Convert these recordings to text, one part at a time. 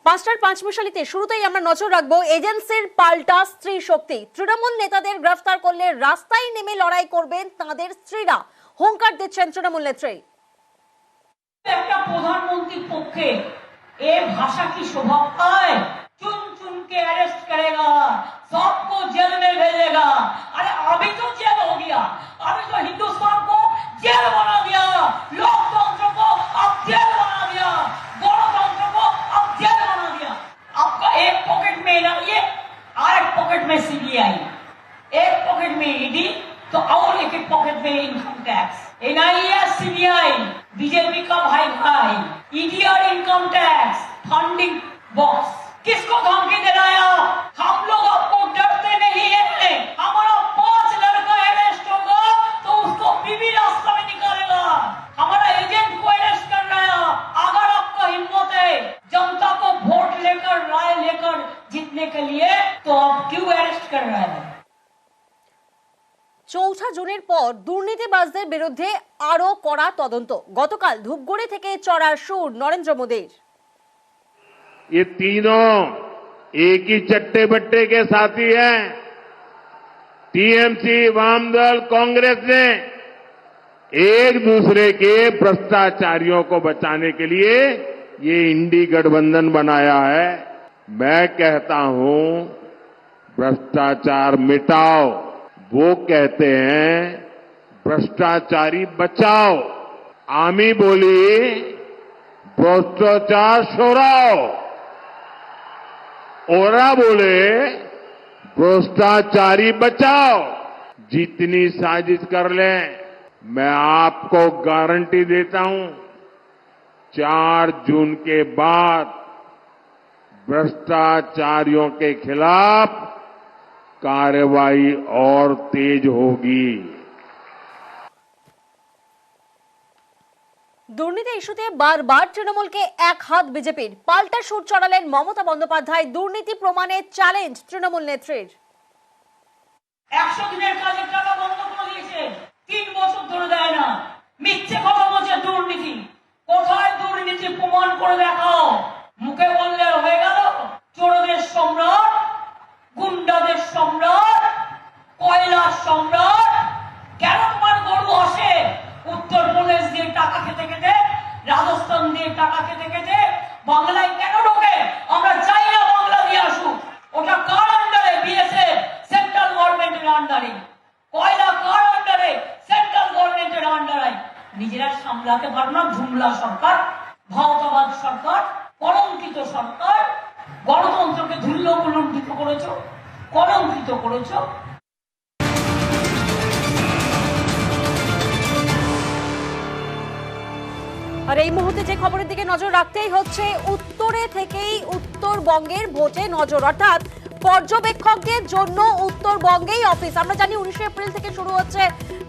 পাঁচটার পাঁচ মিশালিতে শুরুতেই আমরা নজর রাখবো এজেন্সির পাল্টা স্ত্রী শক্তি। তৃণমূল নেতাদের গ্রেফতার করলে রাস্তায় নেমে লড়াই করবেন তাদের স্ত্রীরা, হুঙ্কার দিচ্ছেন তৃণমূল নেত্রী। একটা প্রধানমন্ত্রীর পক্ষে এ भाषा की शोभा पाए, चुन चुन के अरेस्ट करेगा, सबको जेल में भेजेगा। अरे अभी तो जेल हो गया, अभी तो हिंदुस्तान को जेल बना दिया, लोकतंत्र को अब जेल बना दिया, गणतंत्र को अब जेल बना दिया। आपका एक पॉकेट में ये और एक पॉकेट में सीबीआई, एक पॉकेट में ईडी, तो और एक पॉकेट में income tax, NIA, CBI, BJP का भाई भाई, ईडी और इनकम टैक्स, फंडिंग बॉक्स। किसको धमकी दिलाया? हम लोग आपको डरते नहीं है। हमारा 5 लड़का अरेस्ट होगा तो उसको बीबी रास्ता में निकालेगा। हमारा एजेंट को अरेस्ट कर रहा है। अगर आपका हिम्मत है जनता को वोट लेकर, राय लेकर जीतने के लिए, तो आप क्यों अरेस्ट कर रहे हैं? চৌঠা জুনের পর দুর্নীতিবাজদের বিরুদ্ধে আরো কড়া তদন্ত। গতকাল ধূপগুড়ি থেকে চড়া সুর নরেন্দ্র মোদীর। ये तीनों एक ही चट्टे बट्टे के साथी हैं। टीएमसी, वामदल, कांग्रेस ने एक दूसरे के भ्रष्टाचारियों को बचाने के लिए ये इंडी गठबंधन बनाया है। मैं कहता हूं भ्रष्टाचार मिटाओ, वो कहते हैं भ्रष्टाचारी बचाओ। आमी बोली भ्रष्टाचार छोड़ाओ, ओरा बोले भ्रष्टाचारी बचाओ। जितनी साजिश कर लें, मैं आपको गारंटी देता हूं 4 जून के बाद भ्रष्टाचारियों के खिलाफ कार्रवाई और तेज होगी। দুর্নীতি ইস্যুতে বারবার তৃণমূলকে এক হাত বিজেপির। পাল্টা সুর চড়ালেন মমতা বন্দ্যোপাধ্যায়। দুর্নীতি প্রমাণে চ্যালেঞ্জ তৃণমূল নেত্রীর। 100 দিনের কাজের টাকা বন্ধ করে দিয়েছে, 3 বছর ধরে দেয় না। মিথ্যে কথা বলছে দুর্নীতি। কোথায় দুর্নীতি প্রমাণ করে দেখাও। মুখে বললে হয়ে গেল চোরদের সম্রাট, গুন্ডাদের সম্রাট, কয়লার সম্রাট। কেন তোমার গরু আসে উত্তরপ্রদেশ দিয়ে টাকা খেতে খেতে, রাজস্থান দিয়ে টাকা খেতে খেতে বাংলায় কেন ঢোকে? আমরা চাই না বাংলা দিয়ে আসুক। ওটা কার আন্ডারে? বিএসএফ, সেন্ট্রাল গভর্নমেন্টের আন্ডারে। কয়লা কার আন্ডারে? সেন্ট্রাল গভর্নমেন্টের আন্ডারে। নিজেরা সামলাতে পারো না ঝুমলা সরকার, ভাওতাবাদ সরকার, কলঙ্কিত সরকার। গণতন্ত্রকে ধুল্ল কলঙ্কিত করেছো, কলঙ্কিত করেছো। আর এই মুহূর্তে যে খবরের দিকে নজর রাখতেই হচ্ছে, উত্তরে থেকেই উত্তরবঙ্গের ভোটে নজর, অর্থাৎ পর্যবেক্ষকদের জন্য উত্তরবঙ্গেই অফিস। আমরা জানি 19 এপ্রিল থেকে শুরু হচ্ছে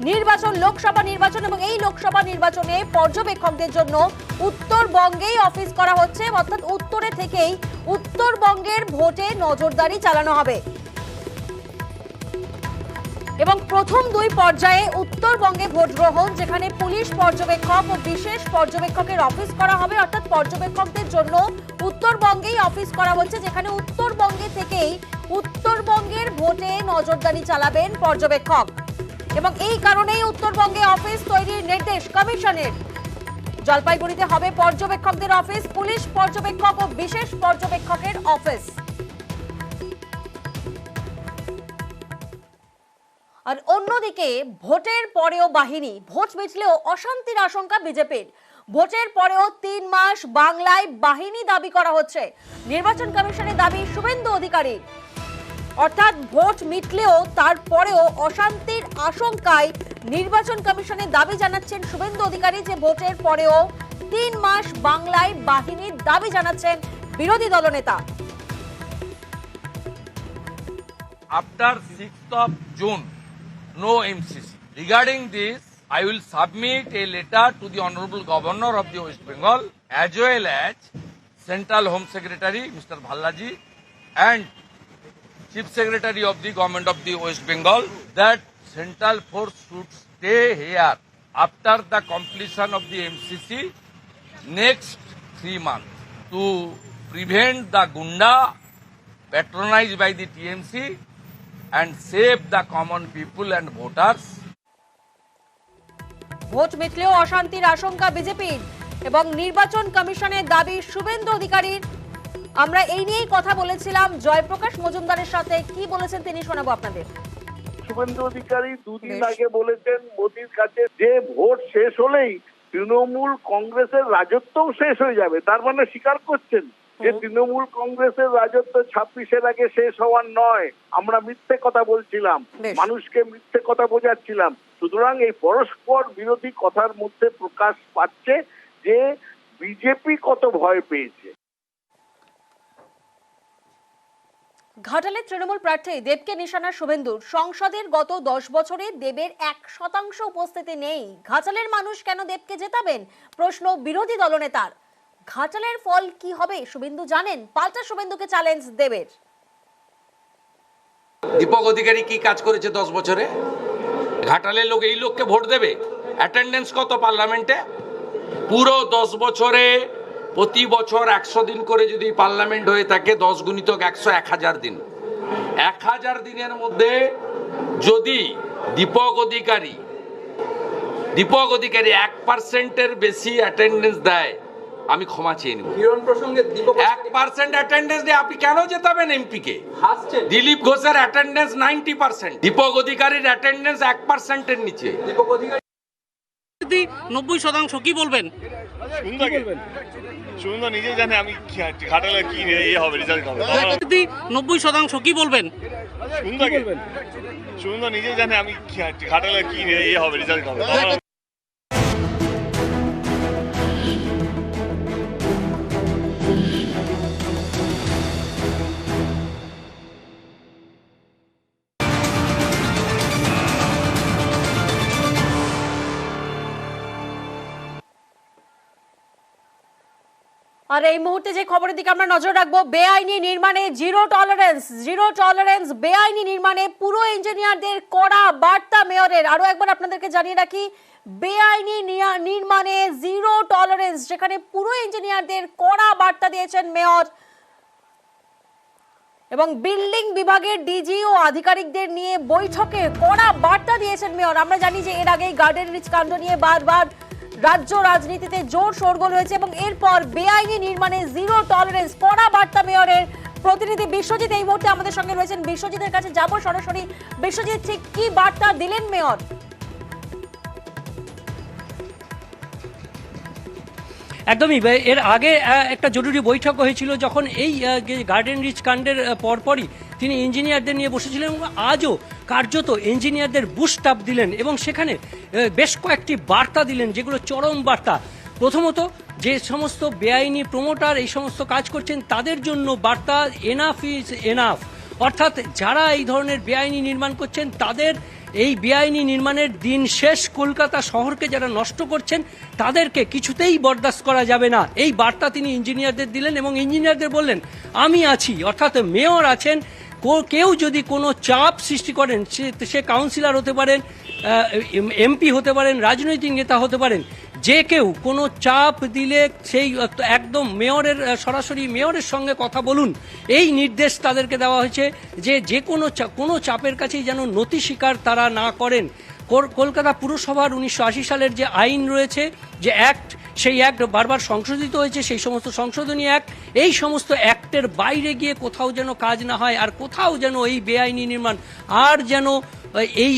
নির্বাচন, লোকসভা নির্বাচন, এবং এই লোকসভা নির্বাচনে পর্যবেক্ষকদের জন্য উত্তরবঙ্গেই অফিস করা হচ্ছে, অর্থাৎ উত্তরে থেকেই উত্তরবঙ্গের ভোটে নজরদারি চালানো হবে। এবং প্রথম 2 পর্যায়ে উত্তরবঙ্গে ভোট গ্রহণ, যেখানে পুলিশ পর্যবেক্ষক ও বিশেষ পর্যবেক্ষকের অফিস করা হবে, অর্থাৎ পর্যবেক্ষকদের জন্য উত্তরবঙ্গেই অফিস করা হচ্ছে, যেখানে উত্তরবঙ্গে থেকেই উত্তরবঙ্গের ভোটে নজরদারি চালাবেন পর্যবেক্ষক। এবং এই কারণেই উত্তরবঙ্গে অফিস তৈরির নির্দেশ কমিশনের। জলপাইগুড়িতে হবে পর্যবেক্ষকদের অফিস, পুলিশ পর্যবেক্ষক ও বিশেষ পর্যবেক্ষকের অফিস। আর অন্যদিকে ভোটের পরেও বাহিনী, ভোট মিটলেও অশান্তির আশঙ্কা বিজেপির। ভোটের পরেও 3 মাস বাংলায় বাহিনী দাবি করা হচ্ছে। নির্বাচন কমিশনের দাবি শুভেন্দু অধিকারী, অর্থাৎ ভোট মিটলেও তারপরেও অশান্তির আশঙ্কায় নির্বাচন কমিশনের দাবি জানাচ্ছেন শুভেন্দু অধিকারী, যে ভোটের পরেও 3 মাস বাংলায় বাহিনীর দাবি জানাচ্ছেন বিরোধী দলনেতা। After 6th of June, no MCC. Regarding this, I will submit a letter to the Honorable Governor of the West Bengal as well as Central Home Secretary Mr. Bhallaji and Chief Secretary of the Government of the West Bengal that Central Force should stay here after the completion of the MCC next 3 months to prevent the gunda patronized by the TMC and save the common people and voters. Vote মিটলেও অশান্তির আশঙ্কা বিজেপির এবং নির্বাচন কমিশনের দাবি শুভেন্দু অধিকারীর। আমরা এই নিয়েই কথা বলেছিলাম জয়প্রকাশ মজুমদারের সাথে, কি বলেছেন তিনি শোনাবো আপনাদের। শুভেন্দু অধিকারী দুদিন আগে বলেছেন মোদির কাছে যে ভোট শেষ হলেই তৃণমূল কংগ্রেসের রাজত্বও শেষ হয়ে যাবে। তার মানে স্বীকার করছেন যে তৃণমূল কংগ্রেসের রাজত্ব 26-এর আগে শেষ হওয়ার নয়। আমরা মিথ্যে কথা বলছিলাম, মানুষকে মিথ্যে কথা বোঝাচ্ছিলাম। সুতরাং এই পরস্পর বিরোধী কথার মধ্যে প্রকাশ পাচ্ছে যে বিজেপি কত ভয় পেয়েছে। ঘাটালে তৃণমূল প্রার্থী দেবকে নিশানা শুভেন্দুর। সংসদের গত 10 বছরে দেবের 1% উপস্থিতি নেই। ঘাটালের মানুষ কেন দেবকে জেতাবেন, প্রশ্ন বিরোধী দলনেতার। ঘাটালের ফল কি হবে শুভেন্দু জানেন, পাল্টা শুভেন্দুকে চ্যালেঞ্জ দেবের। দীপক অধিকারী কি কাজ করেছে 10 বছরে? ঘাটালের লোক এই লোককে ভোট দেবে? অ্যাটেন্ডেন্স কত পার্লামেন্টে? পুরো 10 বছরে প্রতি বছর 100 দিন করে যদি পার্লামেন্ট হয়ে থাকে, 10 গুণিতক 100, 1000 দিন। 1000 দিনের মধ্যে যদি দীপক অধিকারী 1%-এর বেশি অ্যাটেন্ডেন্স দেয়, আমি ক্ষমা চেয়ে নেব। 1% অ্যাটেন্ডেন্স দিয়ে আপনি কেন জেতাবেন এমপি কে? দিলীপ ঘোষের অ্যাটেন্ডেন্স 90%, দীপক অধিকারীর অ্যাটেন্ডেন্স 1%-এর নিচে। 90% কি বলবেন? সুন্দর নিজে জানে আমি ঘাটালে কি হবে রেজাল্ট হবে। 90% কি বলবেন? সুন্দর নিজে জানে আমি ঘাটালে কি হবে রেজাল্ট হবে। আর এই মুহূর্তে যে খবরের দিকে আমরা নজর রাখবো, বেআইনি নির্মাণে জিরো টলারেন্স। বেআইনি নির্মাণে পুরো ইঞ্জিনিয়ারদের কড়া বার্তা মেয়রের। আরো একবার আপনাদেরকে জানিয়ে রাখি, বেআইনি নির্মাণে জিরো টলারেন্স, যেখানে পুরো ইঞ্জিনিয়ারদের কড়া বার্তা দিয়েছেন মেয়র। এবং বিল্ডিং বিভাগের ডিজি ও আধিকারিকদের নিয়ে বৈঠকে কড়া বার্তা দিয়েছেন মেয়র। আমরা জানি যে এর আগেই গার্ডেন রিচ কাণ্ড নিয়ে বারবার রাজ্য রাজনীতিতে জোর শোরগোল হয়েছে এবং এরপর বেআইনি নির্মাণে জিরো টলারেন্স, কড়া বার্তা মেয়রের। প্রতিনিধি বিশ্বজিৎ এই মুহূর্তে আমাদের সঙ্গে রয়েছেন, বিশ্বজিতের কাছে যাব সরাসরি। বিশ্বজিৎ, ঠিক কি বার্তা দিলেন মেয়র? একদমই, এর আগে একটা জরুরি বৈঠক হয়েছিল যখন এই গার্ডেন রিচ কাণ্ডের পরপরই তিনি ইঞ্জিনিয়ারদের নিয়ে বসেছিলেন এবং আজও কার্যত ইঞ্জিনিয়ারদের বুস্ট আপ দিলেন এবং সেখানে বেশ কয়েকটি বার্তা দিলেন, যেগুলো চরম বার্তা। প্রথমত, যে সমস্ত বেআইনি প্রমোটার এই সমস্ত কাজ করছেন তাদের জন্য বার্তা, এনাফ ইজ এনাফ। অর্থাৎ যারা এই ধরনের বেআইনি নির্মাণ করছেন তাদের এই বেআইনি নির্মাণের দিন শেষ। কলকাতা শহরকে যারা নষ্ট করছেন তাদেরকে কিছুতেই বরদাস্ত করা যাবে না, এই বার্তা তিনি ইঞ্জিনিয়ারদের দিলেন এবং ইঞ্জিনিয়ারদের বললেন আমি আছি। অর্থাৎ মেয়র আছেন, কেউ যদি কোনো চাপ সৃষ্টি করেন, সে কাউন্সিলর হতে পারেন, এমপি হতে পারেন, রাজনৈতিক নেতা হতে পারেন, যে কেউ কোনো চাপ দিলে সেই একদম মেয়রের সরাসরি মেয়রের সঙ্গে কথা বলুন, এই নির্দেশ তাদেরকে দেওয়া হয়েছে যে কোনো চাপের কাছেই যেন নতি স্বীকার তারা না করেন। কলকাতা পুরসভার 1980 সালের যে আইন রয়েছে, যে অ্যাক্ট, সেই অ্যাক্ট বারবার সংশোধিত হয়েছে, সেই সমস্ত সংশোধনী অ্যাক্ট, এই সমস্ত অ্যাক্টের বাইরে গিয়ে কোথাও যেন কাজ না হয়, আর কোথাও যেন এই বেআইনি নির্মাণ আর যেন এই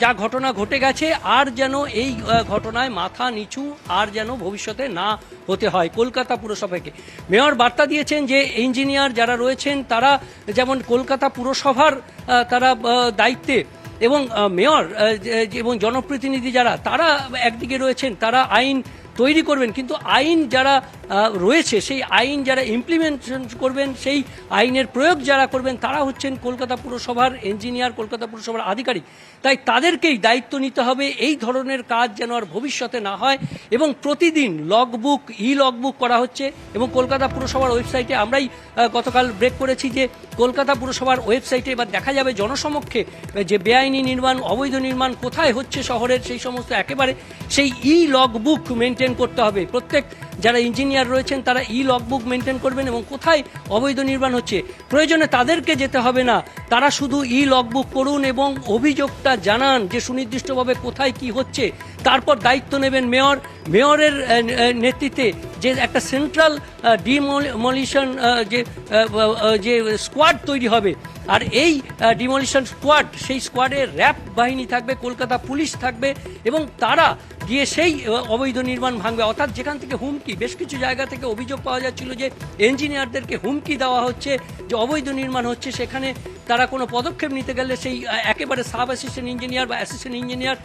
যা ঘটনা ঘটে গেছে আর যেন এই ঘটনায় মাথা নিচু আর যেন ভবিষ্যতে না হতে হয় কলকাতা পুরসভাকে। মেয়র বার্তা দিয়েছেন যে ইঞ্জিনিয়ার যারা রয়েছেন তারা যেমন কলকাতা পুরসভার তারা দায়িত্বে, এবং মেয়র এবং জনপ্রতিনিধি যারা তারা একদিকে রয়েছেন, তারা আইন তৈরি করবেন, কিন্তু আইন যারা রয়েছে সেই আইন যারা ইমপ্লিমেন্টেশন করবেন, সেই আইনের প্রয়োগ যারা করবেন তারা হচ্ছেন কলকাতা পুরসভার ইঞ্জিনিয়ার, কলকাতা পুরসভার আধিকারিক। তাই তাদেরকেই দায়িত্ব নিতে হবে এই ধরনের কাজ যেন আর ভবিষ্যতে না হয়। এবং প্রতিদিন লগবুক, লগবুক করা হচ্ছে এবং কলকাতা পুরসভার ওয়েবসাইটে, আমরাই গতকাল ব্রেক করেছি যে কলকাতা পুরসভার ওয়েবসাইটে এবার দেখা যাবে জনসমক্ষে যে বেআইনি নির্মাণ, অবৈধ নির্মাণ কোথায় হচ্ছে শহরের, সেই সমস্ত একেবারে সেই লগবুক মেনটেন করতে হবে। প্রত্যেক যারা ইঞ্জিনিয়ার রয়েছেন তারা লগবুক মেনটেন করবেন এবং কোথায় অবৈধ নির্মাণ হচ্ছে প্রয়োজনে তাদেরকে যেতে হবে না, তারা শুধু লগবুক করুন এবং অভিযোগটা জানান যে সুনির্দিষ্টভাবে কোথায় কি হচ্ছে। তারপর দায়িত্ব নেবেন মেয়রের নেতৃত্বে যে একটা সেন্ট্রাল ডিমলিশন যে স্কোয়াড তৈরি হবে, আর এই ডিমলিশন স্কোয়াড, সেই স্কোয়াডে র্যাব বাহিনী থাকবে, কলকাতা পুলিশ থাকবে এবং তারা গিয়ে সেই অবৈধ নির্মাণ ভাঙবে। অর্থাৎ যেখান থেকে হুমকি, বেশ কিছু জায়গা থেকে অভিযোগ পাওয়া যাচ্ছিল যে ইঞ্জিনিয়ারদেরকে হুমকি দেওয়া হচ্ছে যে অবৈধ নির্মাণ হচ্ছে, সেখানে তারা কোনো পদক্ষেপ নিতে গেলে সেই একেবারে সাব অ্যাসিস্ট্যান্ট ইঞ্জিনিয়ার বা অ্যাসিস্ট্যান্ট ইঞ্জিনিয়ার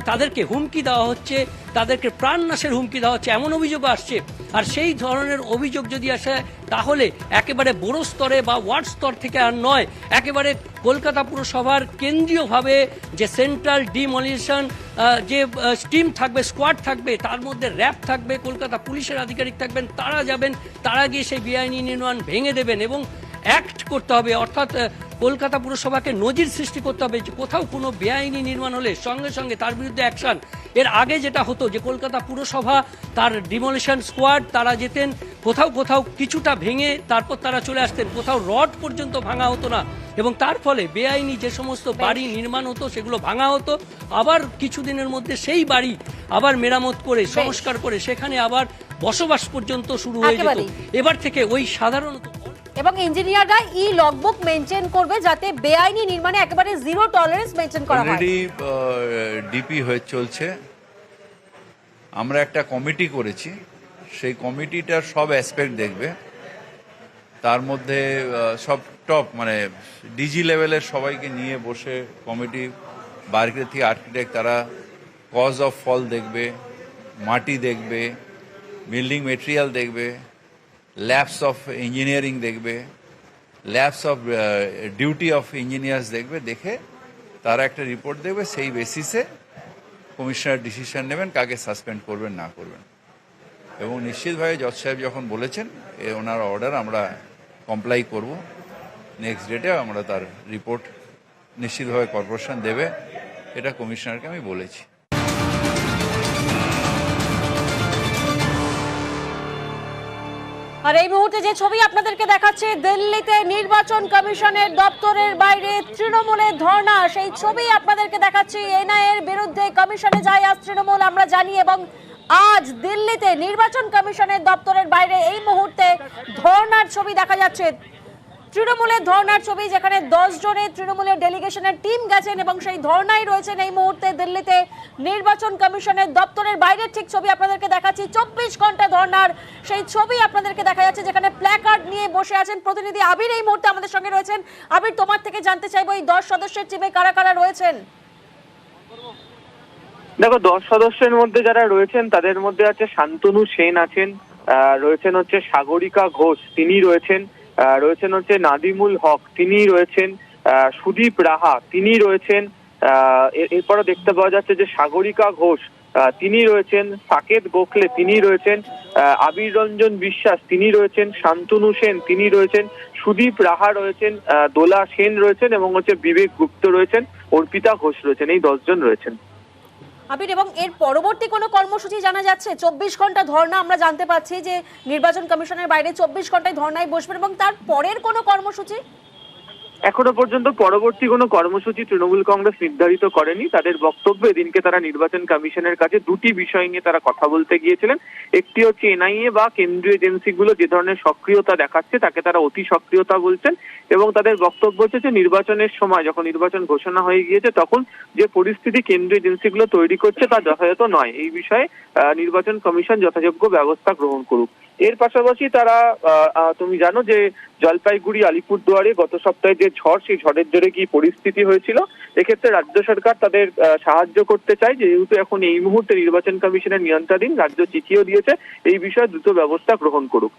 তাদেরকে হুমকি দেওয়া হচ্ছে, তাদেরকে প্রাণনাশের হুমকি দেওয়া হচ্ছে, এমন অভিযোগ আসছে। আর সেই ধরনের অভিযোগ যদি আসে তাহলে একেবারে বড় স্তরে বা ওয়ার্ড স্তর থেকে আর নয়, একেবারে কলকাতা পুরসভার কেন্দ্রীয়ভাবে যে সেন্ট্রাল ডিমলিশন যে টিম থাকবে, স্কোয়াড থাকবে, তার মধ্যে র্যাব থাকবে, কলকাতা পুলিশের আধিকারিক থাকবেন, তারা যাবেন, তারা গিয়ে সেই বেআইনি নির্মাণ ভেঙে দেবেন এবং অ্যাক্ট করতে হবে। অর্থাৎ কলকাতা পুরসভাকে নজির সৃষ্টি করতে হবে যে কোথাও কোনো বেআইনি নির্মাণ হলে সঙ্গে সঙ্গে তার বিরুদ্ধে অ্যাকশন। এর আগে যেটা হতো যে কলকাতা পুরসভা তার ডিমলিশন স্কোয়াড তারা যেতেন, কোথাও কিছুটা ভেঙে তারপর তারা চলে আসতেন, কোথাও রড পর্যন্ত ভাঙা হতো না এবং তার ফলে বেআইনি যে সমস্ত বাড়ি নির্মাণ হতো সেগুলো ভাঙা হতো, আবার কিছুদিনের মধ্যে সেই বাড়ি আবার মেরামত করে সংস্কার করে সেখানে আবার বসবাস পর্যন্ত শুরু হয়ে যেত। এবার থেকে ওই সাধারণত এবং ইঞ্জিনিয়াররা লগবুক মেনটেন করবে যাতে বেআইনি নির্মাণে একেবারে জিরো টলারেন্স মেনটেন করা হয়। অলরেডি ডিপি হয়ে চলছে, আমরা একটা কমিটি করেছি, সেই কমিটিটার সব অ্যাসপেক্ট দেখবে, তার মধ্যে সব টপ মানে ডিজি লেভেলের সবাইকে নিয়ে বসে কমিটি, বাইরে থেকে আর্কিটেক্ট, তারা কজ অফ ফল দেখবে, মাটি দেখবে, বিল্ডিং মেটেরিয়াল দেখবে, ল্যাবস অফ ইঞ্জিনিয়ারিং দেখবে, labs of duty of engineers দেখবে, দেখে তারা একটা রিপোর্ট দেবে, সেই বেসিসে কমিশনার ডিসিশন নেবেন কাকে সাসপেন্ড করবেন না করবেন। এবং নিশ্চিতভাবে জজ সাহেব যখন বলেছেন ওনার অর্ডার আমরা কমপ্লাই করব, নেক্সট ডেটে আমরা তার রিপোর্ট নিশ্চিতভাবে কর্পোরেশন দেবে, এটা কমিশনারকে আমি বলেছি। আর এই মুহূর্তে যে ছবি আপনাদেরকে দেখাচ্ছে, দিল্লিতে নির্বাচন কমিশনের দপ্তরের বাইরে তৃণমূলের ধর্ণা, সেই ছবি আপনাদেরকে দেখাচ্ছি। এনআইএর বিরুদ্ধে কমিশনে যায় আজ তৃণমূল, আমরা জানি, এবং আজ দিল্লিতে নির্বাচন কমিশনের দপ্তরের বাইরে এই মুহূর্তে ধর্ণার ছবি দেখা যাচ্ছে। তৃণমূলের ধর্ণার ছবি, যেখানে 10 জনের তৃণমূলের ডেলিগেশনের টিম গেছেন এবং সেই ধর্ণায় রয়েছেন এই মুহূর্তে দিল্লিতে নির্বাচন কমিশনের দপ্তরের বাইরের ঠিক ছবি আপনাদেরকে দেখাচ্ছি। 24 ঘন্টা ধর্ণার সেই ছবি আপনাদেরকে দেখা যাচ্ছে, যেখানে প্ল্যাকার্ড নিয়ে বসে আছেন প্রতিনিধি আবির এই মুহূর্তে আমাদের সঙ্গে রয়েছেন। আবির, তোমার থেকে জানতে চাইবো এই 10 সদস্যের টিমে কারা কারা রয়েছেন? দেখো, 10 সদস্যের মধ্যে যারা রয়েছেন তাদের মধ্যে আছে শান্তনু সেন আছেন, রয়েছেন হচ্ছে সাগরিকা ঘোষ, তিনি রয়েছেন হচ্ছে নাদিমুল হক, তিনি রয়েছেন সুদীপ রাহা, তিনি রয়েছেন এরপরও দেখতে পাওয়া যাচ্ছে যে সাগরিকা ঘোষ তিনি রয়েছেন, সাকেত গোখলে তিনি রয়েছেন, আবির রঞ্জন বিশ্বাস তিনি রয়েছেন, শান্তনু সেন তিনি রয়েছেন, সুদীপ রাহা রয়েছেন, দোলা সেন রয়েছেন এবং হচ্ছে বিবেক গুপ্ত রয়েছেন, অর্পিতা ঘোষ রয়েছেন। এই 10 জন রয়েছেন। আবির, এবং এর পরবর্তী কোনো কর্মসূচি জানা যাচ্ছে? 24 ঘন্টা ধর্ণা, আমরা জানতে পাচ্ছি যে নির্বাচন কমিশনের বাইরে 24 ঘন্টায় ধর্ণায় বসবেন, এবং তার পরের কোনো কর্মসূচি এখনো পর্যন্ত পরবর্তী কোনো কর্মসূচি তৃণমূল কংগ্রেস নির্ধারিত করেনি। তাদের বক্তব্য, এদিনকে তারা নির্বাচন কমিশনের কাছে দুটি বিষয় নিয়ে তারা কথা বলতে গিয়েছিলেন। একটি হচ্ছে এনআইএ বা কেন্দ্রীয় এজেন্সিগুলো যে ধরনের সক্রিয়তা দেখাচ্ছে তাকে তারা অতি সক্রিয়তা বলছেন, এবং তাদের বক্তব্য হচ্ছে যে নির্বাচনের সময় যখন নির্বাচন ঘোষণা হয়ে গিয়েছে তখন যে পরিস্থিতি কেন্দ্রীয় এজেন্সিগুলো তৈরি করছে তা যথাযথ নয়, এই বিষয়ে নির্বাচন কমিশন যথাযোগ্য ব্যবস্থা গ্রহণ করুক। এর পাশাপাশি তারা তুমি জানো যে জলপাইগুড়ি আলিপুরদুয়ারে গত সপ্তাহে যে ঝড়, সেই ঝড়ের জোরে কি পরিস্থিতি হয়েছিল, এক্ষেত্রে রাজ্য সরকার তাদের সাহায্য করতে চায়, যেহেতু এখন এই মুহূর্তে নির্বাচন কমিশনের নিয়ন্ত্রণাধীন, রাজ্য চিঠিও দিয়েছে এই বিষয়ে দ্রুত ব্যবস্থা গ্রহণ করুক।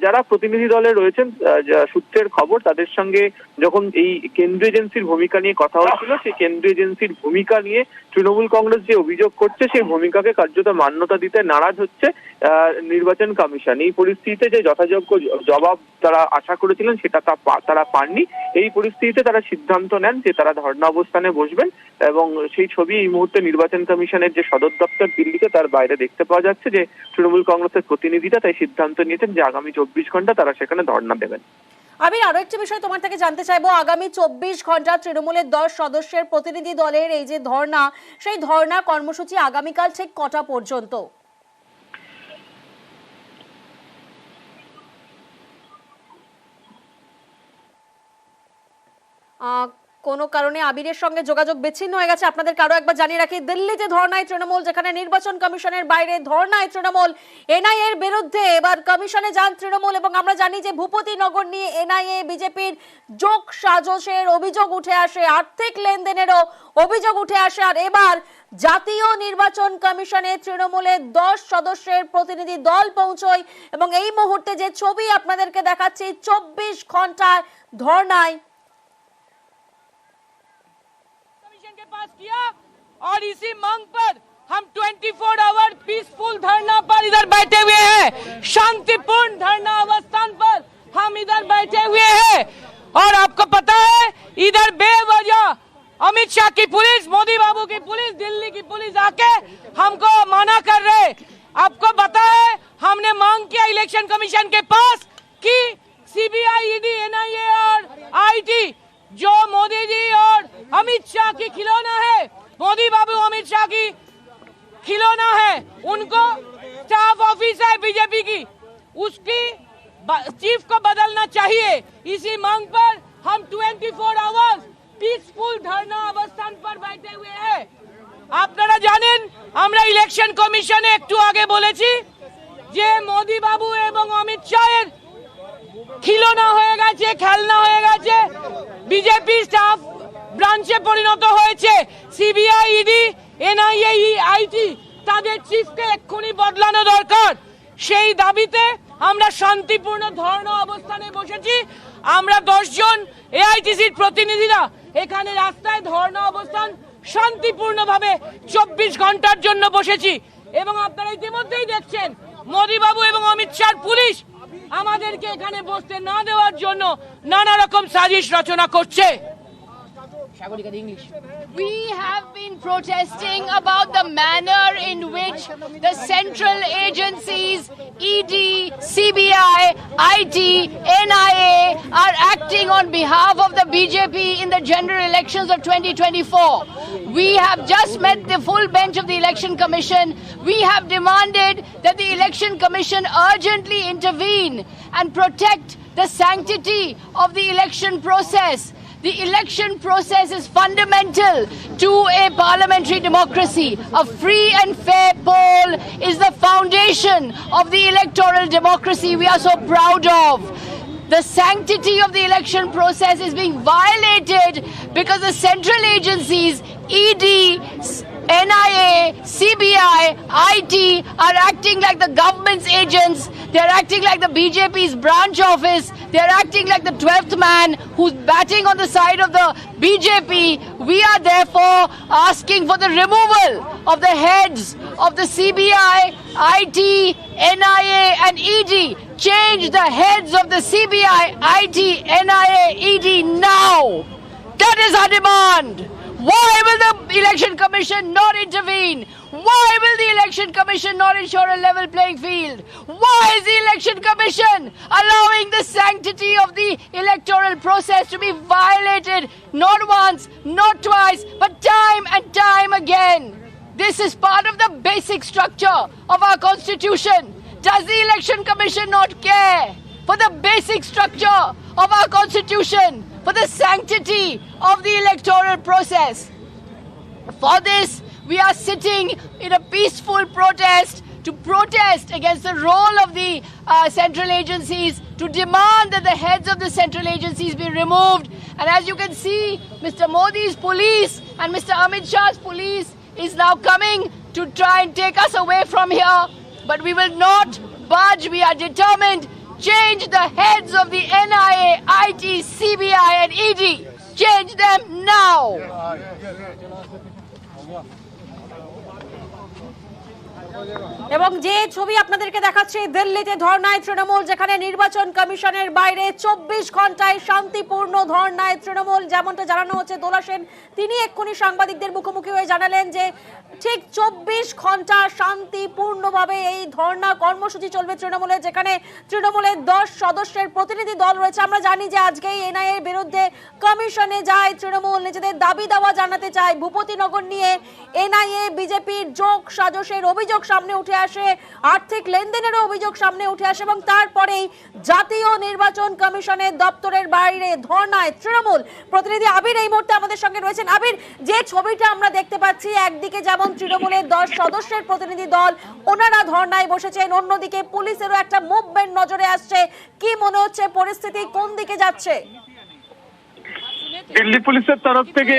যারা প্রতিনিধি দলে রয়েছেন, সূত্রের খবর, তাদের সঙ্গে যখন এই কেন্দ্রীয় এজেন্সির ভূমিকা নিয়ে কথা হচ্ছিল, সেই কেন্দ্রীয় এজেন্সির ভূমিকা নিয়ে তৃণমূল কংগ্রেস যে অভিযোগ করছে সেই ভূমিকাকে কার্যত মান্যতা দিতে নারাজ হচ্ছে নির্বাচন কমিশন। এই পরিস্থিতিতে যে যথাযোগ্য জবাব তারা আশা করেছিলেন সেটা তারা পাননি। এই পরিস্থিতিতে তারা সিদ্ধান্ত নেন যে তারা ধর্ণা অবস্থানে বসবেন এবং সেই ছবি এই মুহূর্তে নির্বাচন কমিশনের যে সদর দপ্তর দিল্লিতে তার বাইরে দেখতে পাওয়া যাচ্ছে যে তৃণমূল কংগ্রেসের প্রতিনিধিরা তাই সিদ্ধান্ত নিয়েছেন যে আগামী 24 ঘন্টা তারা সেখানে ধর্ণা দেবেন। আমি আরো একটি বিষয় তোমার থেকে জানতে চাইবো, আগামী 24 ঘন্টা তৃণমূলের 10 সদস্যের প্রতিনিধি দলের এই যে ধর্ণা, সেই ধর্ণা কর্মসূচি আগামীকাল ঠিক কটা পর্যন্ত? কোনো কারণে আবিরের সঙ্গে যোগাযোগ বিচ্ছিন্ন হয়ে গেছে। আপনাদের কারো একবার জানিয়ে রাখি, দিল্লিতে ধর্নায় তৃণমূল, যেখানে নির্বাচন কমিশনের বাইরে ধর্নায় তৃণমূল। এনআইএ এর বিরুদ্ধে এবার কমিশনে যান তৃণমূল এবং আমরা জানি যে ভূপতিনগর নিয়ে এনআইএ বিজেপির যোগ সাজসের অভিযোগ উঠে আসে, আর্থিক লেনদেনেরও অভিযোগ উঠে আসে। আর এবার জাতীয় নির্বাচন কমিশনে তৃণমূলের 10 সদস্যের প্রতিনিধি দল পৌঁছয় এবং এই মুহূর্তে যে ছবি আপনাদেরকে দেখাচ্ছি, 24 ঘন্টায় ধর্নায় के पास किया और इसी मांग पर हम 24 आवर पीसफुल धरना पर इधर बैठे हुए हैं, शांतिपूर्ण धरना अवस्थान पर हम इधर बैठे हुए हैं। और आपको पता है इधर बेवजह अमित शाह की पुलिस, मोदी बाबू की पुलिस, दिल्ली की पुलिस आके हमको मना कर रहे। आपको पता है हमने मांग किया इलेक्शन कमीशन के पास कि सीबीआई, ईडी, एनआईए और आईटी जो मोदी जी और अमित शाह की खिलौना है, मोदी बाबू अमित शाह की खिलौना है, उनको स्टाफ ऑफिस है बीजेपी की, उसकी चीफ को बदलना चाहिए। इसी मांग पर हम 24 आवर्स पीसफुल धरना अवस्थान पर बैठे हुए हैं। আপনারা জানেন আমরা ইলেকশন কমিশনে একটু আগে বলেছি যে মোদি বাবু এবং অমিত শাহের খিলনা হয়ে গেছে, খেলনা হয়ে গেছে, বিজেপি স্টাফ ব্রাঞ্চে পরিণত হয়েছে। সিবিআই, ইডি, এনআইএ, আইটি তাদের চিফকে এক্ষুনি বদলানো দরকার। সেই দাবিতে আমরা শান্তিপূর্ণ ধর্ণা অবস্থানে বসেছি। আমরা 10 জন এআইটিসির প্রতিনিধিরা এখানে রাস্তায় ধর্ণা অবস্থান শান্তিপূর্ণভাবে 24 ঘন্টার জন্য বসেছি এবং আপনারা ইতিমধ্যেই দেখছেন মোদি বাবু এবং অমিত শাহ পুলিশ আমাদেরকে এখানে বসতে না দেওয়ার জন্য নানা রকম সাজিশ রচনা করছে। We have been protesting about the manner in which the central agencies, ED, CBI, IT, NIA are acting on behalf of the BJP in the general elections of 2024. We have just met the full bench of the Election Commission. We have demanded that the Election Commission urgently intervene and protect the sanctity of the election process. The election process is fundamental to a parliamentary democracy. A free and fair poll is the foundation of the electoral democracy we are so proud of. The sanctity of the election process is being violated because the central agencies, ED, NIA, CBI, IT are acting like the government's agents. They're acting like the BJP's branch office. They're acting like the 12th man who's batting on the side of the BJP. We are therefore asking for the removal of the heads of the CBI, IT, NIA and ED. Change the heads of the CBI, IT, NIA, ED now. That is our demand. Why will the Election Commission not intervene? Why will the Election Commission not ensure a level playing field? Why is the Election Commission allowing the sanctity of the electoral process to be violated not once, not twice, but time and time again? This is part of the basic structure of our Constitution. Does the Election Commission not care for the basic structure of our Constitution, for the sanctity of the electoral process? For this, we are sitting in a peaceful protest to protest against the role of the central agencies, to demand that the heads of the central agencies be removed. And as you can see, Mr. Modi's police and Mr. Amit Shah's police is now coming to try and take us away from here. But we will not budge. We are determined. Change the heads of the NIA, IT, CBI and ED. Change them now. এবং যে ছবি আপনাদেরকে দেখাচ্ছি দিল্লিতে ধর্নায় তৃণমূল, যেখানে নির্বাচন কমিশনের বাইরে 24 ঘন্টায় শান্তিপূর্ণ ধর্নায় তৃণমূল। যেমনটা জানানো হচ্ছে, দোলা সেন তিনি এক্ষুনি সাংবাদিকদের মুখোমুখি হয়ে জানালেন যে ঠিক 24 ঘন্টা শান্তিপূর্ণভাবে এই ধর্না কর্মসূচি চলবে তৃণমূলের, যেখানে তৃণমূলের 10 সদস্যের প্রতিনিধি দল রয়েছে। আমরা জানি যে আজকেই এনআইএর বিরুদ্ধে কমিশনে যায় তৃণমূল, নিজেদের দাবি দাওয়া জানাতে চায়। ভূপতিনগর নিয়ে এনআইএ বিজেপির যোগ সাজসের অভিযোগ সামনে উঠে আসে, আর্থিক লেনদেনেরও অভিযোগ সামনে উঠে আসে এবং তারপরেই জাতীয় নির্বাচন কমিশনের দপ্তরের বাইরে ধর্নায় তৃণমূল। প্রতিনিধি আবির এই মুহূর্তে আমাদের সঙ্গে রয়েছেন। আবির, যে ছবিটা আমরা দেখতে পাচ্ছি, একদিকে যেমন তৃণমূলের 10 সদস্যের প্রতিনিধি দল ওনারা ধর্নায় বসেছেন, অন্যদিকে পুলিশেরও একটা মুভমেন্ট নজরে আসছে। কি মনে হচ্ছে, পরিস্থিতি কোন দিকে যাচ্ছে? দিল্লি পুলিশের তরফ থেকে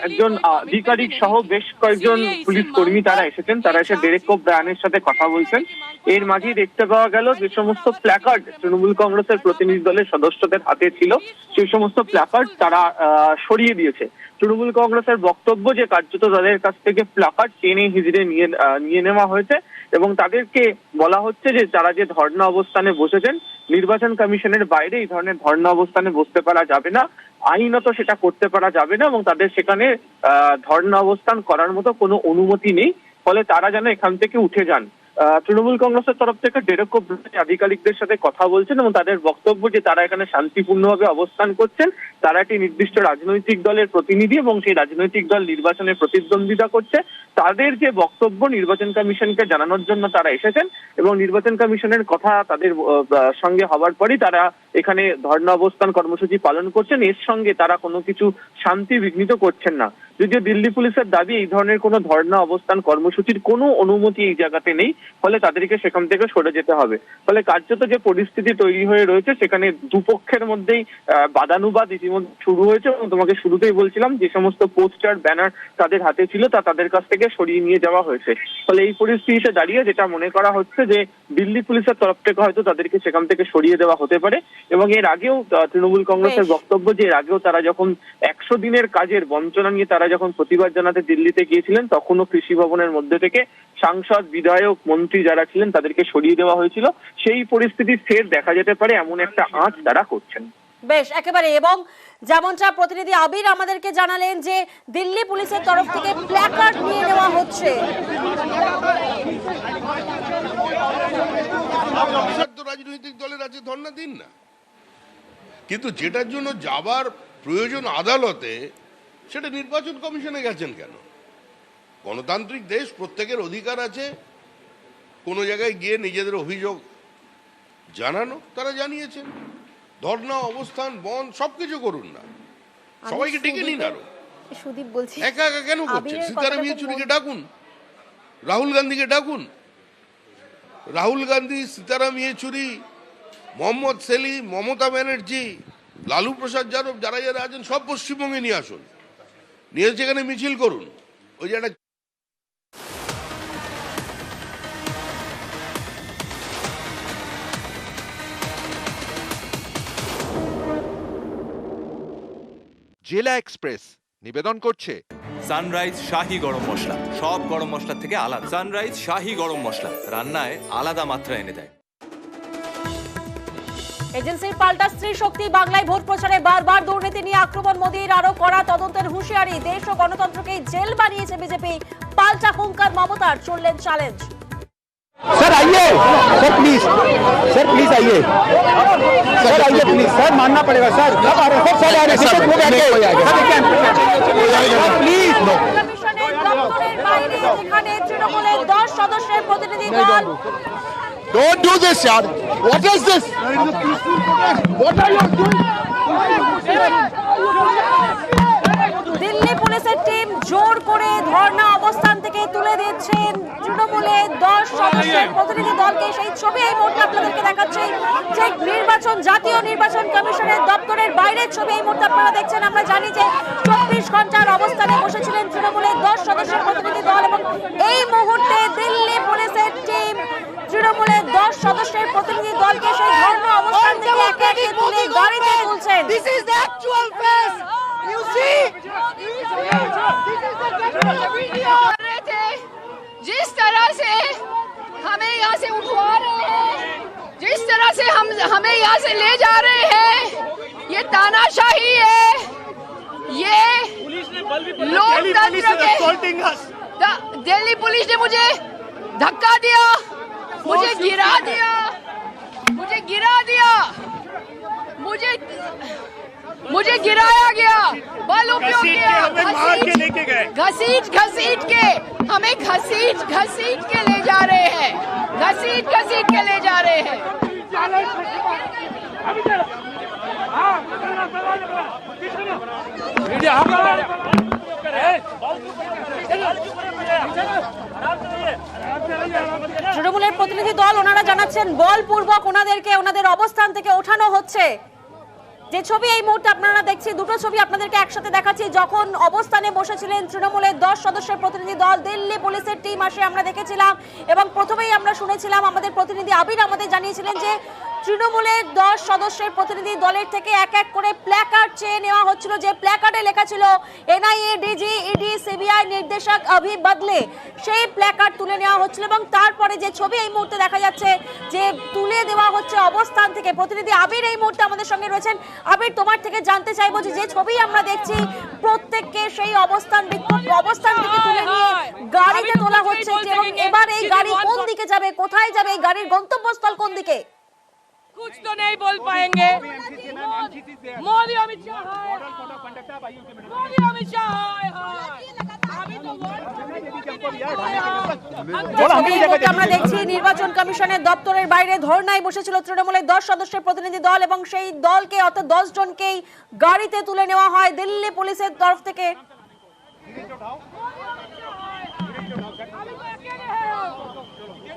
একজন আধিকারিক সহ বেশ কয়েকজন পুলিশ কর্মী তারা এসেছেন, তারা এসে ডেরেক ওব্রায়ানের সাথে কথা বলছেন। এর মাঝেই দেখতে পাওয়া গেল যে সমস্ত প্ল্যাকার্ড তৃণমূল কংগ্রেসের প্রতিনিধি দলের সদস্যদের হাতে ছিল, সেই সমস্ত প্ল্যাকার্ড তারা সরিয়ে দিয়েছে। তৃণমূল কংগ্রেসের বক্তব্য যে কার্যত তাদের কাছ থেকে প্ল্যাকার্ড টেনে হিজড়ে নিয়ে নেওয়া হয়েছে এবং তাদেরকে বলা হচ্ছে যে তারা যে ধর্ণা অবস্থানে বসেছেন, নির্বাচন কমিশনের বাইরে এই ধরনের ধর্ণা অবস্থানে বসতে পারা যাবে না, আইনত সেটা করতে পারা যাবে না এবং তাদের সেখানে ধর্ণা অবস্থান করার মতো কোনো অনুমতি নেই, ফলে তারা যেন এখান থেকে উঠে যান। তৃণমূল কংগ্রেসের তরফ থেকে ডেরেক ওব্রায়ান আধিকারিকদের সাথে কথা বলছেন এবং তাদের বক্তব্য যে তারা এখানে শান্তিপূর্ণভাবে অবস্থান করছেন, তারা একটি নির্দিষ্ট রাজনৈতিক দলের প্রতিনিধি এবং সেই রাজনৈতিক দল নির্বাচনে প্রতিদ্বন্দ্বিতা করছে। তাদের যে বক্তব্য নির্বাচন কমিশনকে জানানোর জন্য তারা এসেছেন এবং নির্বাচন কমিশনের কথা তাদের সঙ্গে হওয়ার পরই তারা এখানে ধর্ণা অবস্থান কর্মসূচি পালন করছেন। এর সঙ্গে তারা কোনো কিছু শান্তি বিঘ্নিত করছেন না। যদিও দিল্লি পুলিশের দাবি এই ধরনের কোনো ধর্ণা অবস্থান কর্মসূচির কোনো অনুমতি এই জায়গাতে নেই, ফলে তাদেরকে সেখান থেকে সরে যেতে হবে। ফলে কার্যত যে পরিস্থিতি তৈরি হয়ে রয়েছে, সেখানে দুপক্ষের মধ্যেই বাদানুবাদ ইতিমধ্যে শুরু হয়েছে এবং তোমাকে শুরুতেই বলছিলাম যে সমস্ত পোস্টার ব্যানার তাদের হাতে ছিল তা তাদের কাছ থেকে সরিয়ে নিয়ে যাওয়া হয়েছে। ফলে এই পরিস্থিতিতে দাঁড়িয়ে যেটা মনে করা হচ্ছে যে দিল্লি পুলিশের তরফ থেকে হয়তো তাদেরকে সেখান থেকে সরিয়ে দেওয়া হতে পারে। এবং এর আগেও তৃণমূল কংগ্রেসের বক্তব্য যে এর আগেও তারা যখন 100 দিনের কাজের বঞ্চনা নিয়ে তারা যখন প্রতিবাদ জানাতে দিল্লিতে গিয়েছিলেন, তখনও কৃষি ভবনের মধ্যে থেকে সাংসদ, বিধায়ক, মন্ত্রী যারা ছিলেন তাদেরকে সরিয়ে দেওয়া হয়েছিল। সেই পরিস্থিতি ফের দেখা যেতে পারে এমন একটা আঁচ তারা করছেন। বেশ, একেবারে। এবং যেমনটা প্রতিনিধি আবির আমাদেরকে জানালেন যে দিল্লি পুলিশের তরফ থেকে প্ল্যাকার্ড নিয়ে নেওয়া হচ্ছে। রাজনৈতিক দলের আছে, ধর্ণা দিন না, কিন্তু যেটার জন্য যাবার প্রয়োজন আদালতে, সেটা নির্বাচন কমিশনে গেছেন কেন? গণতান্ত্রিক দেশ, প্রত্যেকের অধিকার আছে কোনো জায়গায় গিয়ে নিজেদের অভিযোগ জানানো, তারা জানিয়েছেন। ধর্ণা, অবস্থান, বন্ধ সবকিছু করুন না, সবাইকে ডেকে নিন। আরো সুদীপ বলছি, একা একা কেন করছেন? সীতারাম ইয়েচুরিকে ডাকুন, রাহুল গান্ধীকে ডাকুন। রাহুল গান্ধী, সীতারাম ইয়েচুরি, মোহাম্মদ সেলিম, মমতা ব্যানার্জি, লালু প্রসাদ যাদব, যারা যারা আছেন সব পশ্চিমবঙ্গে নিয়ে আসুন, নিয়ে সেখানে মিছিল করুন। ওই যে একটা জেলা এক্সপ্রেস নিবেদন করছে সানরাইজ শাহী গরম মশলা, সব গরম মশলা থেকে আলাদা। সানরাইজ শাহী গরম মশলা রান্নায় আলাদা মাত্রা এনে দেয়। এজেন্সির পাল্টা স্ত্রী শক্তি, বাংলায় ভোট প্রচারে বারবার দুর্নীতি নিয়ে আক্রমণ মোদীর, আরো কড়া তদন্তের হুঁশিয়ারি। দেশ ও গণতন্ত্রকে জেল বানিয়েছে বিজেপি, পাল্টা হুঙ্কার মমতার, চললেন চ্যালেঞ্জ। सर आइए, सर प्लीज आइए, सर आइए प्लीज, सर मानना पड़ेगा सर। अब आ रहे हैं सर, आ रहे हैं सर, प्लीज। কমিশনের দপ্তরের বাইরে যেখানে তৃণমূলের 10 সদস্যের প্রতিনিধি দল। Don't do this, yaar. What is this? What are you doing? Delhi পুলিশের টিম জোর করে ধর্ণা অবস্থান থেকে তুলে দিচ্ছেন তৃণমূলের 10 সদস্যের প্রতিনিধি দলকে। সেই ছবি এই মুহূর্তে আপনাদেরকে দেখাচ্ছি, যে নির্বাচন, জাতীয় নির্বাচন কমিশনের দপ্তরের বাইরের ছবি এই মুহূর্তে আপনারা দেখছেন। আমরা জানি যে 24 ঘন্টার অবস্থানে বসেছিলেন তৃণমূলের 10 সদস্যের প্রতিনিধি দল এবং এই মুহূর্তে দিল্লি পুলিশের টিম তৃণমূলের 10 সদস্যের প্রতিনিধি দলকে সেই ধর্ণা অবস্থান থেকে একে একে তুলে গাড়িতে তুলছেন। This is the actual face. You see? जिस तरह से यहाँ से उठवा रहे हैं, जिस तरह से हमें यहाँ से ले जा रहे हैं, ये तानाशाही है, ये लोकतंत्र के। दिल्ली पुलिस ने मुझे धक्का दिया, मुझे गिरा दिया, मुझे गिराया गया, बल उपयोग किया, घसीट के हमें घसीट के ले जा रहे हैं, घसीट के ले जा रहे हैं। তৃণমূলের প্রতিনিধি দল ওনারা জানাচ্ছেন বলপূর্বক ওনাদেরকে ওনাদের অবস্থান থেকে ওঠানো হচ্ছে। যে ছবি এই মুহূর্তে আপনারা দেখছি, দুটো ছবি আপনাদেরকে একসাথে দেখাচ্ছি। যখন অবস্থানে বসেছিলেন তৃণমূলের 10 সদস্যের প্রতিনিধি দল, দিল্লি পুলিশের টিম আসে আমরা দেখেছিলাম, এবং প্রথমেই আমরা শুনেছিলাম আমাদের প্রতিনিধি আবির আমাদের জানিয়েছিলেন যে তৃণমূলের 10 সদস্যের প্রতিনিধি দলের থেকে এক এক করে প্ল্যাকার্ড চেয়ে নেওয়া হচ্ছিল, যে প্ল্যাকার্ডে লেখা ছিল এনআইএ, ডিজি, ইডি, সিবিআই নির্দেশক অভি বদলে, সেই প্ল্যাকার্ড তুলে নেওয়া হচ্ছিল। এবং তারপরে যে ছবি এই মুহূর্তে দেখা যাচ্ছে যে তুলে দেওয়া হচ্ছে অবস্থান থেকে। প্রতিনিধি আবির এই মুহূর্তে আমাদের সঙ্গে রয়েছেন। আবির, তোমার থেকে জানতে চাইবো যে ছবি আমরা দেখছি প্রত্যেককে সেই অবস্থান থেকে তুলে নিয়ে গাড়িতে তোলা হচ্ছে, এবং এবার এই গাড়ি কোন দিকে যাবে, কোথায় যাবে, এই গাড়ির গন্তব্যস্থল কোন দিকে? कुछ तो नहीं बोल पाएंगे। मोदी अमित शाह আমরা দেখছি নির্বাচন কমিশনের দপ্তরের বাইরে ধর্নায় বসেছিল তৃণমূলের 10 সদস্যের প্রতিনিধি দল, এবং সেই দলকে অর্থাৎ 10 জনকেই গাড়িতে তুলে নেওয়া হয় দিল্লি পুলিশের তরফ থেকে।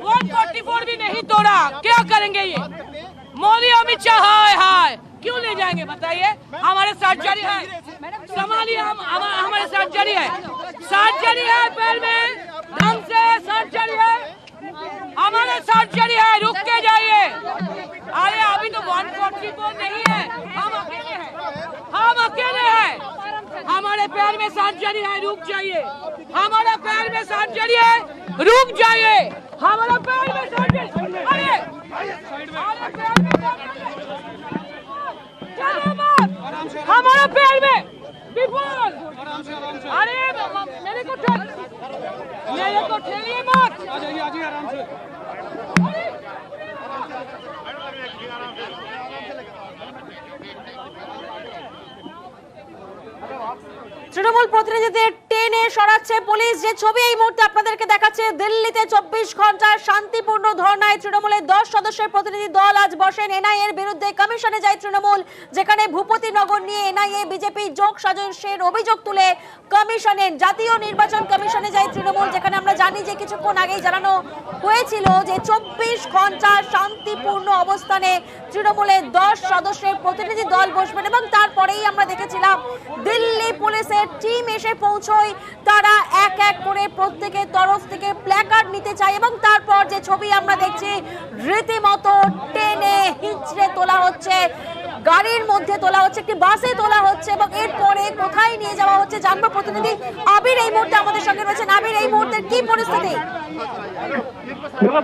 144 भी नहीं तोड़ा, क्या करेंगे ये? मोदी अमित शाह हाय क्यों ले जाएंगे बताइए? हमारे साथ जारी है, संभालिए, हमारे साथ जारी है, पैर में ढंग से सर्जरी है, हमारे साथ जारी है, रुक के जाइए। अरे अभी तो 144 नहीं है, हम अकेले हैं, हमारे पैर में सर्जरी है, रुक जाइए, हमारा पैर में सर्जरी है, रुक जाइए, हमारा पैर में सर्जरी, अरे हमारा पैर में विपुल, अरे मेरे को ठेलिए मत। তৃণমূল প্রতিনিধিদের টেনে সরাচ্ছে পুলিশ। যে ছবি এই মুহূর্তে আপনাদেরকে দেখাচ্ছে, দিল্লিতে 24 ঘন্টার শান্তিপূর্ণ ধর্নায় তৃণমূলের 10 সদস্যের প্রতিনিধি দল আজ বসেন। এনআইএ এর বিরুদ্ধে কমিশনে যায় তৃণমূল, যেখানে ভূপতিনগর নিয়ে এনআইএ বিজেপি যোগ সাজসের অভিযোগ তুলে কমিশনে, জাতীয় নির্বাচন কমিশনে যায় তৃণমূল, যেখানে আমরা জানি যে কিছুক্ষণ আগেই জানানো হয়েছিল যে 24 ঘন্টার শান্তিপূর্ণ অবস্থানে তৃণমূলের 10 সদস্যের প্রতিনিধি দল বসবেন। এবং তারপরেই আমরা দেখেছিলাম দিল্লি পুলিশের টিম এসে পৌঁছয়, তারা এক এক করে প্রত্যেকের তরফ থেকে প্ল্যাকার্ড নিতে চায়, এবং তারপর যে ছবি আমরা দেখছি রীতিমতো টেনে হিঁচড়ে তোলা হচ্ছে, গাড়ির মধ্যে তোলা হচ্ছে, একটি বাসে তোলা হচ্ছে, এবং এরপরে কোথায় নিয়ে যাওয়া হচ্ছে জানবো। প্রতিনিধি আবির এই মুহূর্তে আমাদের সঙ্গে রয়েছেন। আবির, এই মুহূর্তের কি পরিস্থিতি?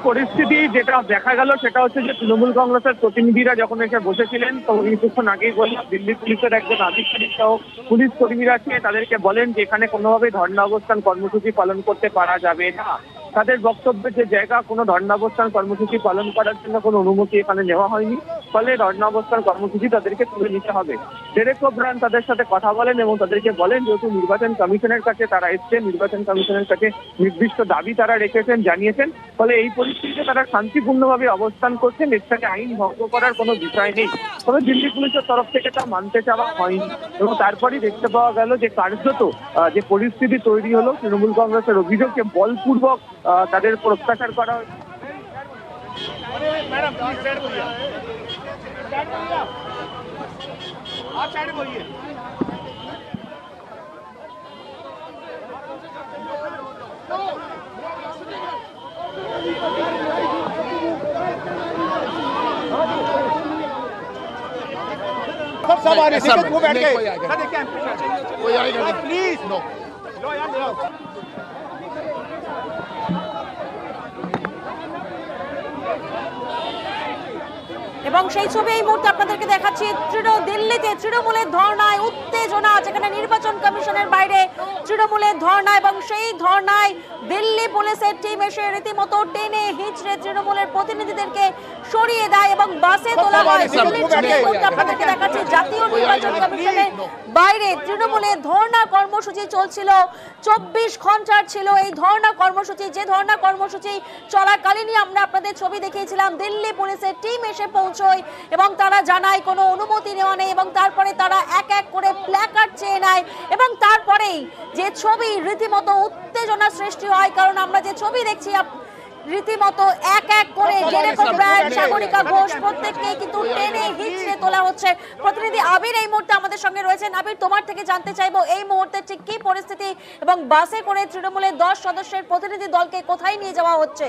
পরিস্থিতি যেটা দেখা গেল সেটা হচ্ছে যে তৃণমূল কংগ্রেসের প্রতিনিধিরা যখন এসে বসেছিলেন, তো কিছুক্ষণ আগেই বললাম দিল্লি পুলিশের একজন আধিকারিক সহ পুলিশ কর্মীরা ছিল, তাদেরকে বলেন যে এখানে কোনোভাবে ধর্ণা অবস্থান কর্মসূচি পালন করতে পারা যাবে না। তাদের বক্তব্যের যে জায়গা, কোনো ধর্ণাবস্থান কর্মসূচি পালন করার জন্য কোনো অনুমতি এখানে নেওয়া হয়নি, ফলে ধর্ণাবস্থান কর্মসূচি তাদেরকে তুলে নিতে হবে। ডেরেক ওব্রায়ান তাদের সাথে কথা বলেন এবং তাদেরকে বলেন যেহেতু নির্বাচন কমিশনের কাছে তারা এসছে, নির্বাচন কমিশনের কাছে নির্দিষ্ট দাবি তারা রেখেছেন, জানিয়েছেন, ফলে এই পরিস্থিতিতে তারা শান্তিপূর্ণভাবে অবস্থান করছেন, এখানে আইন ভঙ্গ করার কোনো বিষয় নেই। তবে দিল্লি পুলিশের তরফ থেকে তা মানতে চাওয়া হয়নি, এবং তারপরেই দেখতে পাওয়া গেল যে কার্যত যে পরিস্থিতি তৈরি হলো, তৃণমূল কংগ্রেসের অভিযোগ যে বলপূর্বক তাদের প্রত্যাচার করা হয়েছে। सब आ रहे हैं, वो बैठ गए, कोई आएगा प्लीज नो। এবং সেই ছবি এই মুহূর্তে আপনাদেরকে দেখাচ্ছি। দিল্লিতে তৃণমূলের ধর্নায় উত্তেজনা, যেখানে নির্বাচন কমিশনের বাইরে তৃণমূলের ধর্না, এবং সেই ধর্নায় দিল্লি পুলিশের টিম এসে রীতিমতো টেনে হিঁচড়ে তৃণমূলের প্রতিনিধিদেরকে সরিয়ে দেয় এবং বাসে তোলা হয়। দিল্লির ছবি এই মুহূর্তে আপনাদেরকে দেখাচ্ছি। জাতীয় নির্বাচন কমিশনের বাইরে তৃণমূলের ধর্না কর্মসূচি চলছিল, 24 ঘন্টার ছিল এই ধর্না কর্মসূচি। যে ধর্না কর্মসূচি চলাকালীনই আমরা আপনাদের ছবি দেখিয়েছিলাম, দিল্লি পুলিশের টিম এসে পৌঁছয় এবং তারা জানায় কোনো অনুমতি নেওয়া নেই, এবং তারপরে তারা এক এক করে প্ল্যাকার্ড চেয়ে নেয় এবং তারপরেই যে ছবি রীতিমতো উত্তেজনা সৃষ্টি হয়। কারণ আমরা যে ছবি দেখছি রীতিমতো এক এক করে জেরেকো ব্র্যান্ড, সাগরিকা ঘোষ প্রত্যেককে কিন্তু টেনে হিঁচড়ে তোলা হচ্ছে। প্রতিনিধি আবির এই মুহূর্তে আমাদের সঙ্গে রয়েছেন। আবির, তোমার থেকে জানতে চাইবো এই মুহূর্তে ঠিক কি পরিস্থিতি এবং বাসে করে তৃণমূলের 10 সদস্যের প্রতিনিধি দলকে কোথায় নিয়ে যাওয়া হচ্ছে?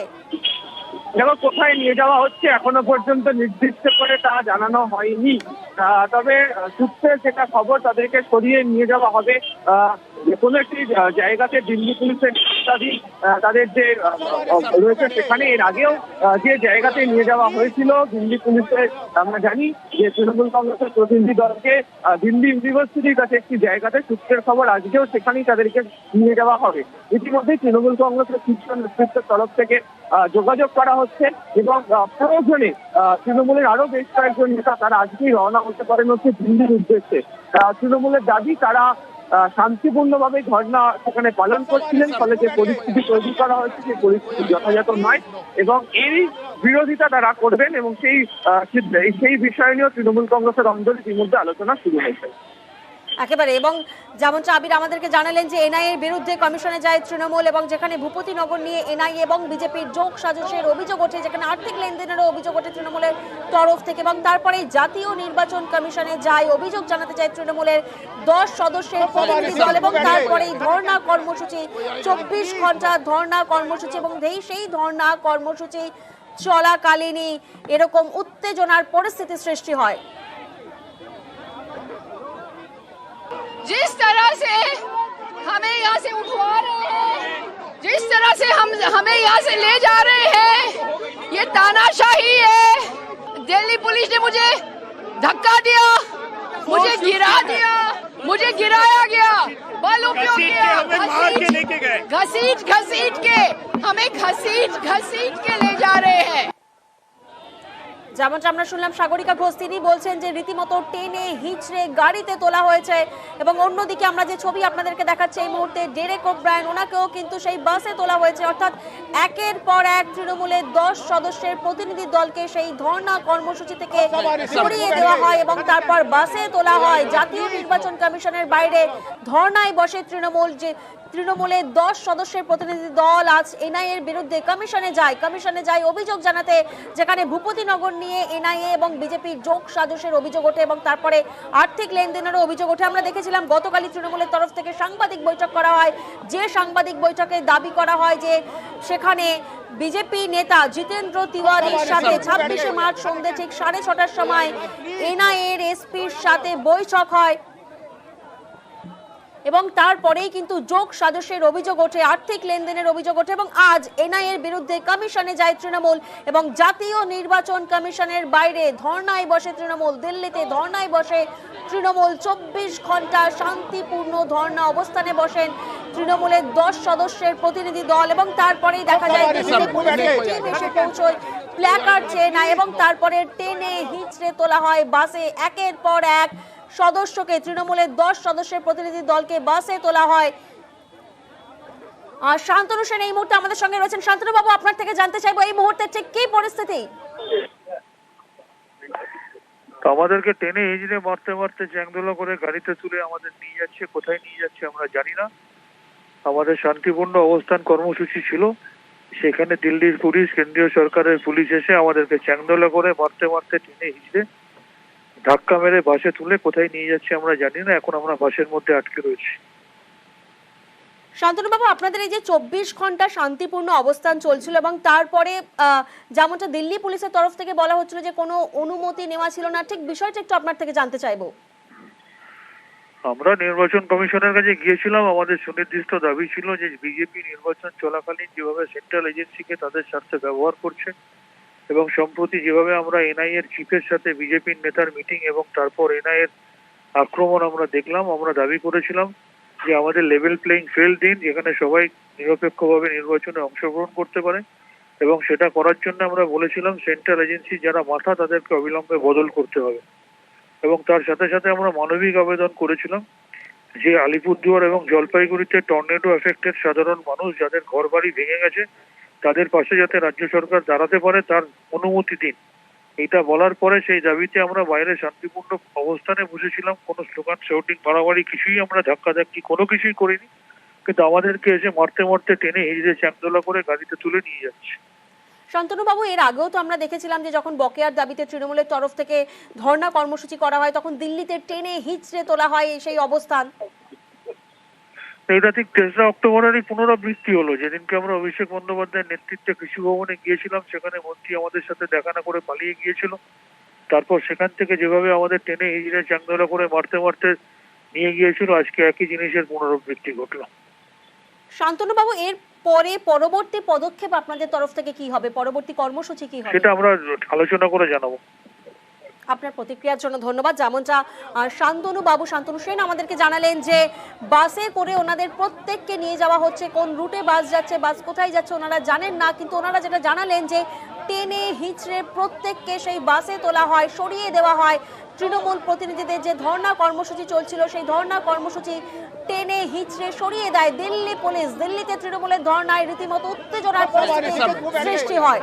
দেখো, কোথায় নিয়ে যাওয়া হচ্ছে এখনো পর্যন্ত নির্দিষ্ট করে তা জানানো হয়নি। তবে সূত্রে যেটা খবর, তাদেরকে সরিয়ে নিয়ে যাওয়া হবে কোনো একটি জায়গাতে। দিল্লি পুলিশের তাদের যে রয়েছে সেখানে এর আগেও যে জায়গাতে নিয়ে যাওয়া হয়েছিল দিল্লি পুলিশের, আমরা জানি যে তৃণমূল কংগ্রেসের প্রতিনিধি দলকে দিল্লি ইউনিভার্সিটির কাছে একটি জায়গাতে, সূত্রের খবর আজকেও সেখানেই তাদেরকে নিয়ে যাওয়া হবে। ইতিমধ্যেই তৃণমূল কংগ্রেসের শীর্ষ নেতৃত্বের তরফ থেকে যোগাযোগ করা হচ্ছে এবং প্রয়োজনে তৃণমূলের আরো বেশ কয়েকজন নেতা তারা আজকেই রওনা হতে পারেন হচ্ছে দিল্লির উদ্দেশ্যে। তৃণমূলের দাবি, তারা শান্তিপূর্ণভাবে ধর্ণা সেখানে পালন করছিলেন, ফলে যে পরিস্থিতি তৈরি করা হয়েছে সেই পরিস্থিতি যথাযথ নয় এবং এই বিরোধিতা তারা করবেন, এবং সেই বিষয় নিয়েও তৃণমূল কংগ্রেসের অন্দরে ইতিমধ্যে আলোচনা শুরু হয়েছে। একেবারে, এবং যেমনটা আবির আমাদেরকে জানালেন যে এনআইএর বিরুদ্ধে কমিশনে যায় তৃণমূল, এবং যেখানে ভূপতিনগর নিয়ে এনআইএ এবং বিজেপির যোগ সাজসের অভিযোগ ওঠে, যেখানে আর্থিক লেনদেনেরও অভিযোগ ওঠে তৃণমূলের তরফ থেকে, এবং তারপরে জাতীয় নির্বাচন কমিশনে যায়, অভিযোগ জানাতে চায় তৃণমূলের 10 সদস্যের প্রতিনিধি দল, এবং তারপরে ধর্ণা কর্মসূচি, 24 ঘন্টা ধর্ণা কর্মসূচি, এবং সেই ধর্ণা কর্মসূচি চলাকালীনই এরকম উত্তেজনার পরিস্থিতি সৃষ্টি হয়। जिस तरह से हमें यहाँ से उठवा रहे हैं, जिस तरह से हमें यहाँ से ले जा रहे हैं, ये तानाशाही है। दिल्ली पुलिस ने मुझे धक्का दिया, मुझे गिरा दिया, मुझे गिराया गया, बल उपयोग किया, घसीट के हमें घसीट के ले जा रहे हैं। যেমনটা আমরা শুনলাম সাগরিকা ঘোষ, তিনি বলছেন যে রীতিমতো টেনে হিঁচড়ে গাড়িতে তোলা হয়েছে, এবং অন্যদিকে আমরা যে ছবি আপনাদেরকে দেখাচ্ছি এই মুহূর্তে ডেরেক ওব্রায়েন, ওনাকেও কিন্তু সেই বাসে তোলা হয়েছে। অর্থাৎ একের পর এক তৃণমূলের 10 সদস্যের প্রতিনিধি দলকে সেই ধর্ণা কর্মসূচি থেকে সরিয়ে দেওয়া হয় এবং তারপর বাসে তোলা হয়। জাতীয় নির্বাচন কমিশনের বাইরে ধর্ণায় বসে তৃণমূল। যে তৃণমূলের 10 সদস্যের প্রতিনিধি দল আজ এনআইএর বিরুদ্ধে কমিশনে যায় অভিযোগ জানাতে, যেখানে ভূপতিনগর নিয়ে এনআইএ এবং বিজেপির যোগ সাজসের অভিযোগ ওঠে এবং তারপরে আর্থিক লেনদেনেরও অভিযোগ ওঠে। আমরা দেখেছিলাম গতকালই তৃণমূলের তরফ থেকে সাংবাদিক বৈঠক করা হয়, যে সাংবাদিক বৈঠকে দাবি করা হয় যে সেখানে বিজেপি নেতা জিতেন্দ্র তিওয়ারির সাথে 26শে মার্চ সন্ধ্যে ঠিক 6:30টার সময় এনআইএর এসপির সাথে বৈঠক হয় এবং তারপরেই কিন্তু যোগ সাজসের অভিযোগ ওঠে, আর্থিক লেনদেনের অভিযোগ ওঠে এবং আজ এনআইএর বিরুদ্ধে কমিশনে যায় তৃণমূল এবং জাতীয় নির্বাচন কমিশনের বাইরে ধর্নায় বসে তৃণমূল। দিল্লিতে ধর্নায় বসে তৃণমূল, 24 ঘন্টা শান্তিপূর্ণ ধর্না অবস্থানে বসেন তৃণমূলের 10 সদস্যের প্রতিনিধি দল এবং তারপরেই দেখা যায় দিল্লি পুলিশের টিম এসে পৌঁছয়, প্ল্যাকার্ড চেয়ে নেয় এবং তারপরে টেনে হিঁচড়ে তোলা হয় বাসে। একের পর এক সদস্যকে, তৃণমূলের 10 সদস্যের প্রতিনিধি দলকে বাসে তোলা হয়। আর শান্তনু সেন এই মুহূর্তে আমাদের সঙ্গে রয়েছেন। শান্তনু বাবু, আপনার থেকে জানতে চাইবো এই মুহূর্তে ঠিক কি পরিস্থিতি? আমাদেরকে টেনে হিঁচড়ে মারতে মারতে চ্যাংদোলা করে গাড়িতে তুলে আমাদের নিয়ে যাচ্ছে, কোথায় নিয়ে যাচ্ছে আমরা জানি না। আমাদের শান্তিপূর্ণ অবস্থান কর্মসূচি ছিল, সেখানে দিল্লির পুলিশ, কেন্দ্রীয় সরকারের পুলিশ এসে আমাদেরকে চ্যাংদোলা করে মারতে মারতে টেনে হিঁচড়ে ধাক্কা মেরে বাসে তুলে কোথায় নিয়ে যাচ্ছে আমরা জানি না। এখন আমরা বাসের মধ্যে আটকে রয়েছি। শান্তনু বাবু, আপনাদের এই যে 24 ঘন্টা শান্তিপূর্ণ অবস্থান চলছিল এবং তারপরে যেমনটা দিল্লি পুলিশের তরফ থেকে বলা হচ্ছিল যে কোনো অনুমতি নেওয়া ছিল না, ঠিক বিষয়টা একটু আপনার থেকে জানতে চাইবো। আমরা নির্বাচন কমিশনের কাছে গিয়েছিলাম, আমাদের সুনির্দিষ্ট দাবি ছিল যে বিজেপি নির্বাচন চলাকালীন যেভাবে সেন্ট্রাল এজেন্সিকে তাদের স্বার্থে ব্যবহার করছে এবং সম্প্রতি যেভাবে আমরা এনআইএ এর চিফের সাথে বিজেপির নেতার মিটিং এবং তারপর এনআইএ এর আক্রমণ আমরা দেখলাম, আমরা দাবি করেছিলাম যে আমাদের লেভেল প্লেইং ফিল্ড দিন, যেখানে সবাই নিরপেক্ষভাবে নির্বাচনে অংশগ্রহণ করতে পারে, এবং সেটা করার জন্য আমরা বলেছিলাম সেন্ট্রাল এজেন্সি যারা মাথা তাদেরকে অবিলম্বে বদল করতে হবে। এবং তার সাথে সাথে আমরা মানবিক আবেদন করেছিলাম যে আলিপুরদুয়ার এবং জলপাইগুড়িতে টর্নেডো এফেক্টেড সাধারণ মানুষ যাদের ঘরবাড়ি ভেঙে গেছে তাদের পাশে যাতে রাজ্য সরকার দাঁড়াতে পারে তার অনুমতি দিন। এটা বলার পরে সেই দাবিতে আমরা বাইরে শান্তিপূর্ণ অবস্থানে বসেছিলাম, কোনো স্লোগান শাউটিং মারামারি কিছুই আমরা ধাক্কাধাক্কি কোনো কিছুই করিনি, কিন্তু আমাদেরকে এসে মারতে মারতে টেনে হিজড়ে চ্যাংদোলা করে গাড়িতে তুলে নিয়ে যাচ্ছে। শান্তনুবাবু, এর আগেও তো আমরা দেখেছিলাম যে যখন বকেয়ার দাবিতে তৃণমূলের তরফ থেকে ধর্ণা কর্মসূচি করা হয় তখন দিল্লিতে টেনে হিচড়ে তোলা হয় সেই অবস্থান। এটা ঠিক 3রা অক্টোবরেরই পুনরাবৃত্তি হলো, যেদিনকে আমরা অভিষেক বন্দ্যোপাধ্যায়ের নেতৃত্বে কৃষি ভবনে গিয়েছিলাম, সেখানে মন্ত্রী আমাদের সাথে দেখা না করে পালিয়ে গিয়েছিল। তারপর সেখান থেকে যেভাবে আমাদের টেনে হিজড়ে চ্যাংদোলা করে মারতে মারতে নিয়ে গিয়েছিল, আজকে একই জিনিসের পুনরাবৃত্তি ঘটলো। শান্তনুবাবু, এর পরে পরবর্তী পদক্ষেপ আপনাদের তরফ থেকে কি হবে, পরবর্তী কর্মসূচি কি হবে? সেটা আমরা আলোচনা করে জানাবো। আপনার প্রতিক্রিয়ার জন্য ধন্যবাদ। যেমনটা শান্তনু সেন আমাদেরকে জানালেন যে বাসে করে ওনাদের প্রত্যেককে নিয়ে যাওয়া হচ্ছে, কোন রুটে বাস যাচ্ছে, বাস কোথায় যাচ্ছে ওনারা জানেন না, কিন্তু ওনারা যেটা জানালেন যে টেনে হিচড়ে প্রত্যেককে সেই বাসে তোলা হয়, সরিয়ে দেওয়া হয়। তৃণমূল প্রতিনিধিদের যে ধর্ণা কর্মসূচি চলছিল সেই ধর্ণা কর্মসূচি টেনে হিচড়ে সরিয়ে দেয় দিল্লি পুলিশ। দিল্লিতে তৃণমূলের ধর্ণায় রীতিমতো উত্তেজনার পরিস্থিতি সৃষ্টি হয়।